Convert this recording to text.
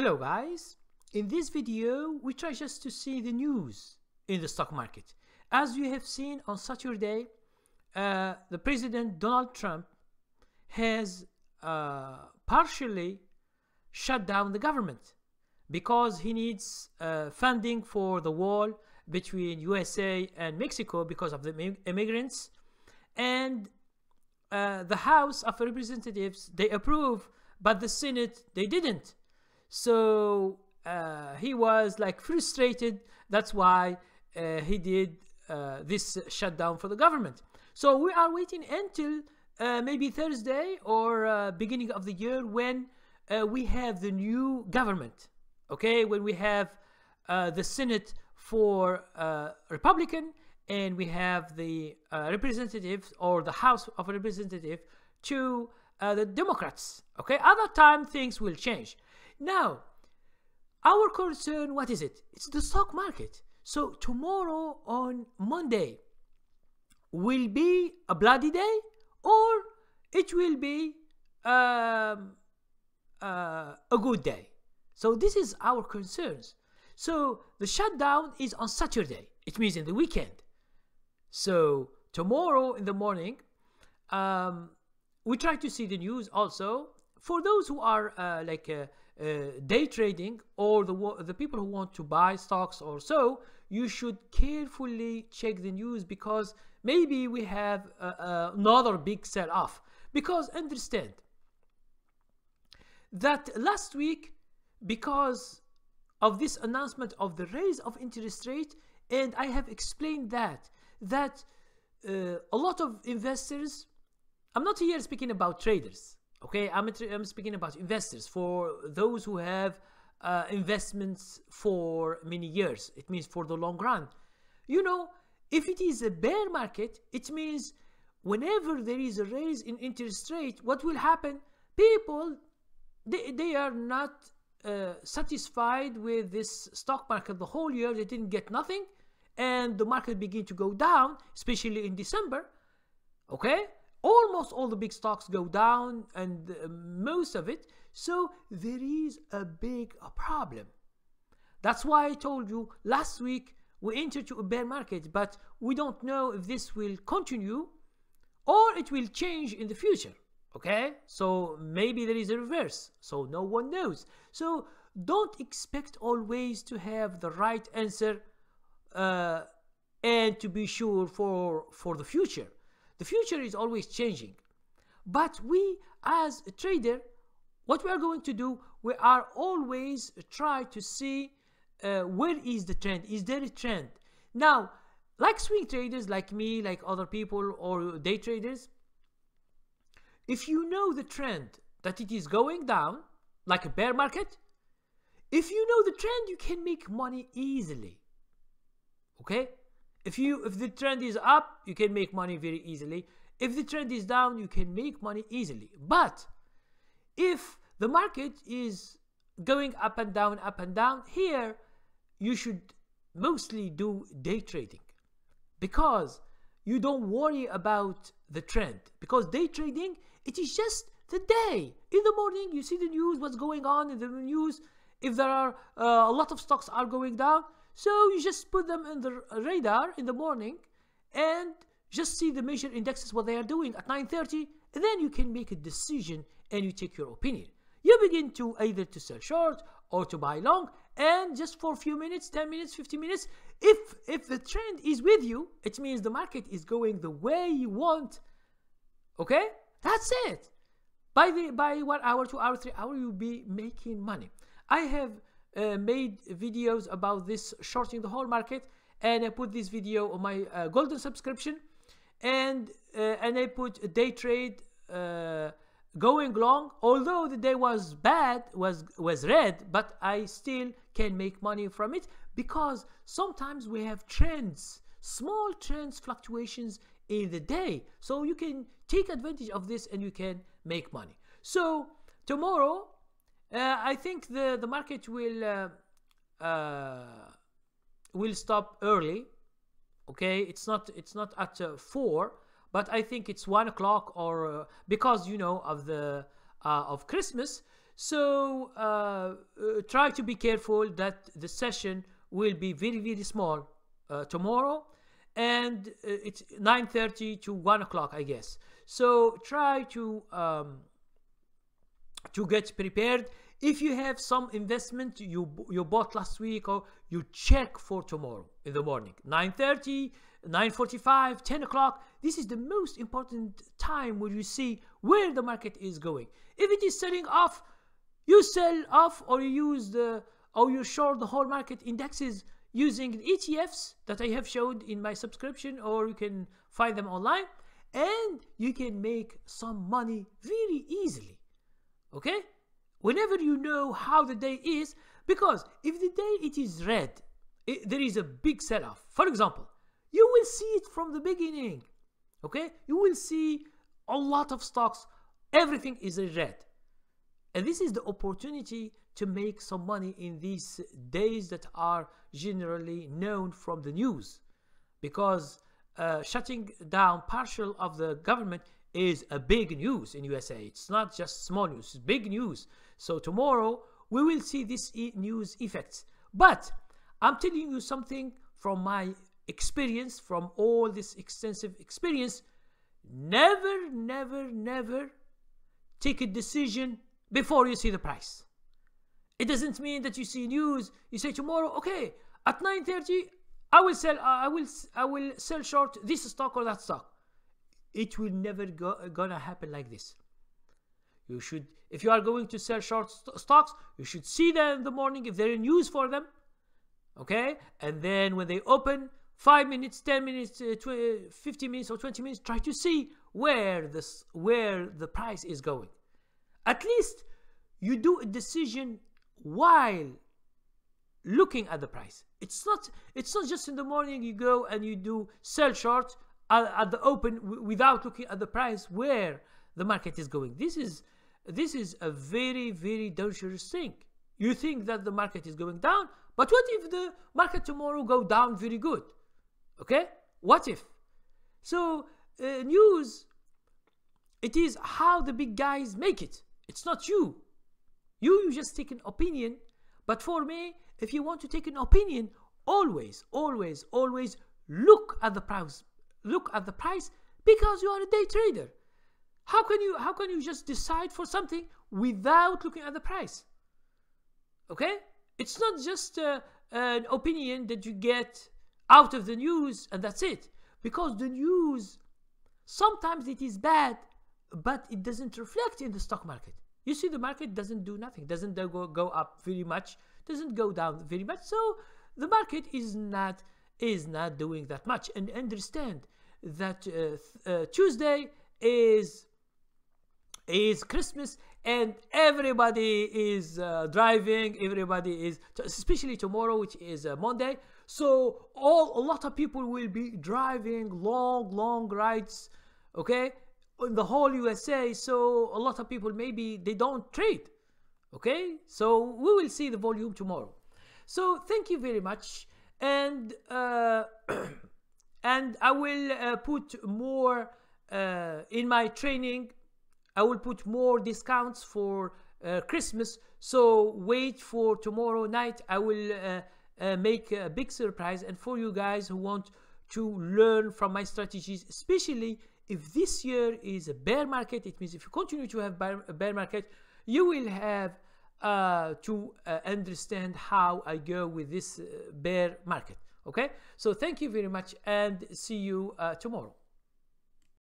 Hello guys, in this video we try just to see the news in the stock market. As you have seen on Saturday, the President Donald Trump has partially shut down the government because he needs funding for the wall between USA and Mexico because of the immigrants, and the House of Representatives, they approve, but the Senate, they didn't. So he was like frustrated. That's why he did this shutdown for the government. So we are waiting until maybe Thursday or beginning of the year when we have the new government. Okay, when we have the Senate for Republican, and we have the representatives or the House of Representatives to the Democrats. Okay, other time things will change. Now, our concern, what is it? It's the stock market. So tomorrow on Monday will be a bloody day, or it will be a good day. So this is our concerns. So the shutdown is on Saturday. It means in the weekend. So tomorrow in the morning, we try to see the news also. For those who are day trading, or the people who want to buy stocks or so, you should carefully check the news, because maybe we have another big sell-off. Because understand that last week, because of this announcement of the raise of interest rate, and I have explained that a lot of investors, I'm not here speaking about traders, okay, I'm speaking about investors, for those who have investments for many years. It means for the long run. You know, if it is a bear market, it means whenever there is a raise in interest rate, what will happen? People, they are not satisfied with this stock market the whole year. They didn't get nothing, and the market begin to go down, especially in December. Okay, almost all the big stocks go down, and most of it. So there is a big problem. That's why I told you last week we entered to a bear market, but we don't know if this will continue or it will change in the future. Okay, so maybe there is a reverse, so no one knows. So don't expect always to have the right answer and to be sure for the future. The future is always changing. But we as a trader, what we are going to do, we are always try to see where is the trend. Is there a trend? Now, like swing traders like me, like other people or day traders, if you know the trend that it is going down, like a bear market, if you know the trend, you can make money easily. Okay? If the trend is up, you can make money very easily. If the trend is down, you can make money easily. But if the market is going up and down, here you should mostly do day trading, because you don't worry about the trend. Because day trading, it is just the day. In the morning, you see the news, what's going on in the news. If there are a lot of stocks are going down, so you just put them in the radar in the morning and just see the major indexes, what they are doing at 9:30, and then you can make a decision and you take your opinion. You begin to either to sell short or to buy long, and just for a few minutes, 10 minutes, 15 minutes, if the trend is with you, it means the market is going the way you want. Okay, that's it. By 1 hour, 2 hours, 3 hours, you'll be making money. I have made videos about this shorting the whole market, and I put this video on my golden subscription, and I put a day trade going long. Although the day was bad, was red, but I still can make money from it, because sometimes we have trends, small trends, fluctuations in the day, so you can take advantage of this and you can make money. So tomorrow, I think the market will stop early. Okay, it's not at 4, but I think it's 1 o'clock, or because you know of the of Christmas. So try to be careful that the session will be very, very small tomorrow, and it's 9:30 to 1 o'clock, I guess. So try to get prepared. If you have some investment you bought last week, or you check for tomorrow in the morning, 9:30, 9:45, 10 o'clock. This is the most important time where you see where the market is going. If it is selling off, you sell off, or you short the whole market indexes using ETFs that I have showed in my subscription, or you can find them online, and you can make some money very easily. Okay? Whenever you know how the day is, because if the day it is red, there is a big sell-off. For example, you will see it from the beginning. Okay? You will see a lot of stocks, everything is in red. And this is the opportunity to make some money in these days that are generally known from the news, because shutting down partial of the government is a big news in USA. It's not just small news, it's big news. So tomorrow we will see this news effects. But I'm telling you something from my experience, from all this extensive experience. Never, never, never take a decision before you see the price. It doesn't mean that you see news, you say tomorrow, okay, at 9:30 I will sell short this stock or that stock. It will never gonna happen like this. You should, if you are going to sell short stocks, you should see them in the morning if there is news for them. Okay, and then when they open, 5 minutes, 10 minutes, 15 minutes or 20 minutes, try to see where the price is going. At least you do a decision while looking at the price. It's not just in the morning you go and you do sell short at the open without looking at the price where the market is going. This is a very, very dangerous thing. You think that the market is going down, but what if the market tomorrow go down very good? Okay, what if? So news, it is how the big guys make it. It's not you. You just take an opinion. But for me, if you want to take an opinion, always, always, always look at the price. Look at the price, because you are a day trader. How can you just decide for something without looking at the price? Okay? It's not just an opinion that you get out of the news and that's it. Because the news, sometimes it is bad, but it doesn't reflect in the stock market. You see, the market doesn't do nothing, doesn't go up very much, doesn't go down very much. So the market is not doing that much. And understand that Tuesday is Christmas, and everybody is driving. Everybody is, especially tomorrow, which is Monday. So a lot of people will be driving long rides. Okay, in the whole USA. So a lot of people, maybe they don't trade. Okay, so we will see the volume tomorrow. So thank you very much, and and I will put more in my training. I will put more discounts for Christmas. So wait for tomorrow night. I will make a big surprise, and for you guys who want to learn from my strategies, especially if this year is a bear market, it means if you continue to have a bear market, you will have to understand how I go with this bear market. Okay, so thank you very much, and see you tomorrow.